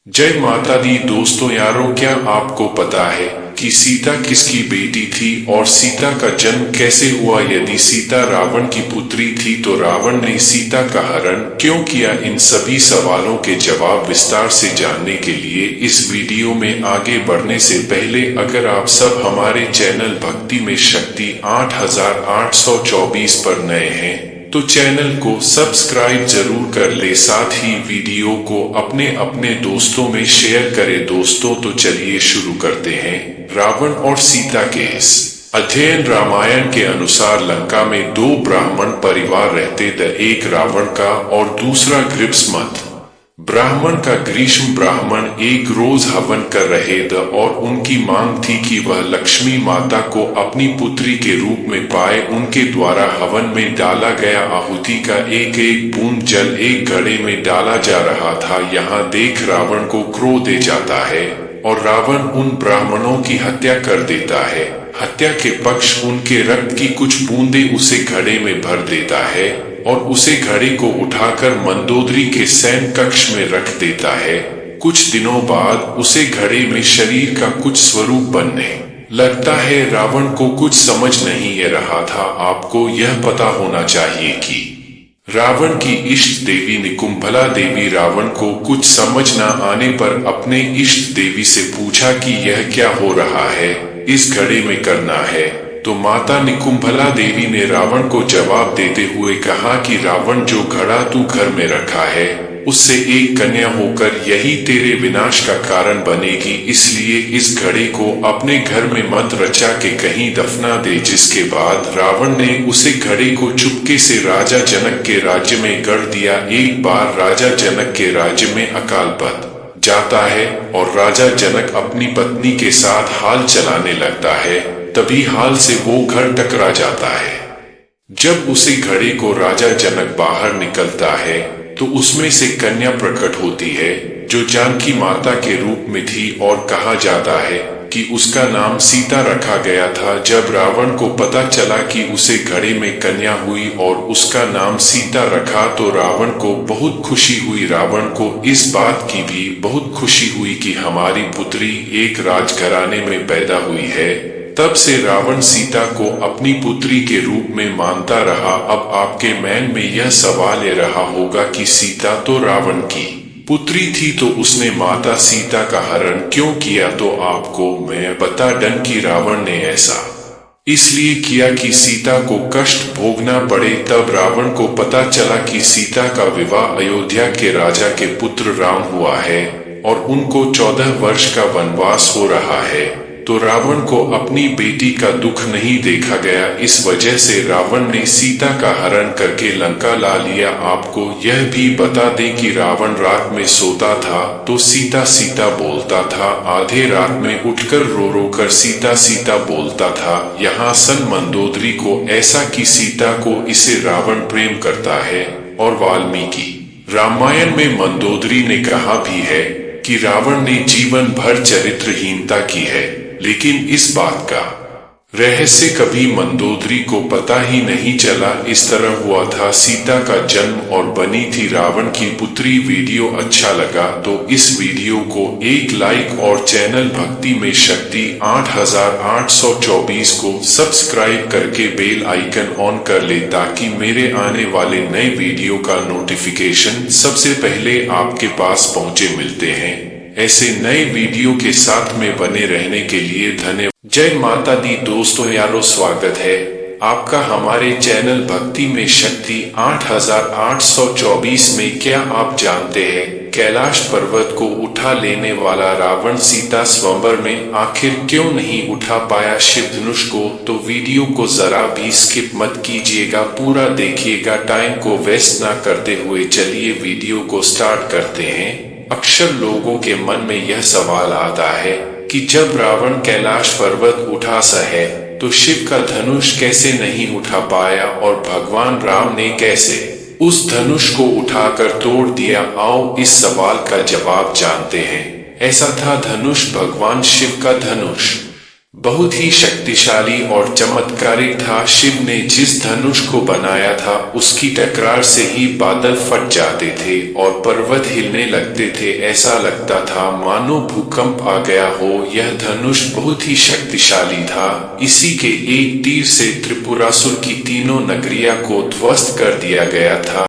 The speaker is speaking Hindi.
जय माता दी दोस्तों यारों, क्या आपको पता है कि सीता किसकी बेटी थी और सीता का जन्म कैसे हुआ? यदि सीता रावण की पुत्री थी तो रावण ने सीता का हरण क्यों किया? इन सभी सवालों के जवाब विस्तार से जानने के लिए इस वीडियो में आगे बढ़ने से पहले अगर आप सब हमारे चैनल भक्ति में शक्ति 8824 पर नए हैं तो चैनल को सब्सक्राइब जरूर कर ले, साथ ही वीडियो को अपने अपने दोस्तों में शेयर करें। दोस्तों तो चलिए शुरू करते हैं रावण और सीता केस अध्ययन। रामायण के अनुसार लंका में दो ब्राह्मण परिवार रहते थे, एक रावण का और दूसरा गृहस्मत ब्राह्मण का। ग्रीष्म ब्राह्मण एक रोज हवन कर रहे थे और उनकी मांग थी कि वह लक्ष्मी माता को अपनी पुत्री के रूप में पाए। उनके द्वारा हवन में डाला गया आहुति का एक एक बूंद जल एक घड़े में डाला जा रहा था। यहाँ देख रावण को क्रोध आ जाता है और रावण उन ब्राह्मणों की हत्या कर देता है। हत्या के पक्ष उनके रक्त की कुछ बूंदे उसे घड़े में भर देता है और उसे घड़े को उठाकर मंदोदरी के सैन कक्ष में रख देता है। कुछ दिनों बाद उसे घड़े में शरीर का कुछ स्वरूप बनने लगता है। रावण को कुछ समझ नहीं आ रहा था। आपको यह पता होना चाहिए कि रावण की इष्ट देवी निकुंभला देवी रावण को कुछ समझ न आने पर अपने इष्ट देवी से पूछा कि यह क्या हो रहा है, इस घड़े में करना है। तो माता निकुंभला देवी ने रावण को जवाब देते हुए कहा कि रावण, जो घड़ा तू घर में रखा है उससे एक कन्या होकर यही तेरे विनाश का कारण बनेगी, इसलिए इस घड़े को अपने घर में मत रचा के कहीं दफना दे। जिसके बाद रावण ने उसे घड़े को चुपके से राजा जनक के राज्य में गड़ दिया। एक बार राजा जनक के राज्य में अकाल पड़ जाता है और राजा जनक अपनी पत्नी के साथ हाल चलाने लगता है। तभी हाल से वो घर टकरा जाता है। जब उसी घड़े को राजा जनक बाहर निकलता है तो उसमें से कन्या प्रकट होती है जो जानकी माता के रूप में थी और कहा जाता है कि उसका नाम सीता रखा गया था। जब रावण को पता चला कि उसे घड़े में कन्या हुई और उसका नाम सीता रखा तो रावण को बहुत खुशी हुई। रावण को इस बात की भी बहुत खुशी हुई कि हमारी पुत्री एक राजघराने में पैदा हुई है। तब से रावण सीता को अपनी पुत्री के रूप में मानता रहा। अब आपके मन में यह सवाल आ रहा होगा कि सीता तो रावण की पुत्री थी तो उसने माता सीता का हरण क्यों किया? तो आपको मैं बता दूं कि रावण ने ऐसा इसलिए किया कि सीता को कष्ट भोगना पड़े। तब रावण को पता चला कि सीता का विवाह अयोध्या के राजा के पुत्र राम हुआ है और उनको 14 वर्ष का वनवास हो रहा है। तो रावण को अपनी बेटी का दुख नहीं देखा गया, इस वजह से रावण ने सीता का हरण करके लंका ला लिया। आपको यह भी बता दें कि रावण रात में सोता था तो सीता सीता बोलता था, आधे रात में उठकर रो रो कर सीता सीता बोलता था। यहाँ सन मंदोदरी को ऐसा कि सीता को इसे रावण प्रेम करता है और वाल्मीकि रामायण में मंदोदरी ने कहा भी है कि रावण ने जीवन भर चरित्रहीनता की है, लेकिन इस बात का रहस्य कभी मंदोदरी को पता ही नहीं चला। इस तरह हुआ था सीता का जन्म और बनी थी रावण की पुत्री। वीडियो अच्छा लगा तो इस वीडियो को एक लाइक और चैनल भक्ति में शक्ति 8824 को सब्सक्राइब करके बेल आइकन ऑन कर ले ताकि मेरे आने वाले नए वीडियो का नोटिफिकेशन सबसे पहले आपके पास पहुंचे। मिलते हैं ऐसे नए वीडियो के साथ में बने रहने के लिए धन्यवाद। जय माता दी दोस्तों यारों, स्वागत है आपका हमारे चैनल भक्ति में शक्ति 8824 में। क्या आप जानते हैं कैलाश पर्वत को उठा लेने वाला रावण सीता स्वयंवर में आखिर क्यों नहीं उठा पाया शिव धनुष को? तो वीडियो को जरा भी स्किप मत कीजिएगा, पूरा देखिएगा। टाइम को वेस्ट ना करते हुए चलिए वीडियो को स्टार्ट करते हैं। अक्सर लोगों के मन में यह सवाल आता है कि जब रावण कैलाश पर्वत उठा सहे तो शिव का धनुष कैसे नहीं उठा पाया और भगवान राम ने कैसे उस धनुष को उठाकर तोड़ दिया? आओ इस सवाल का जवाब जानते हैं। ऐसा था, धनुष भगवान शिव का धनुष बहुत ही शक्तिशाली और चमत्कारिक था। शिव ने जिस धनुष को बनाया था उसकी टकरार से ही बादल फट जाते थे और पर्वत हिलने लगते थे। ऐसा लगता था मानो भूकंप आ गया हो। यह धनुष बहुत ही शक्तिशाली था। इसी के एक तीर से त्रिपुरासुर की तीनों नगरियां को ध्वस्त कर दिया गया था।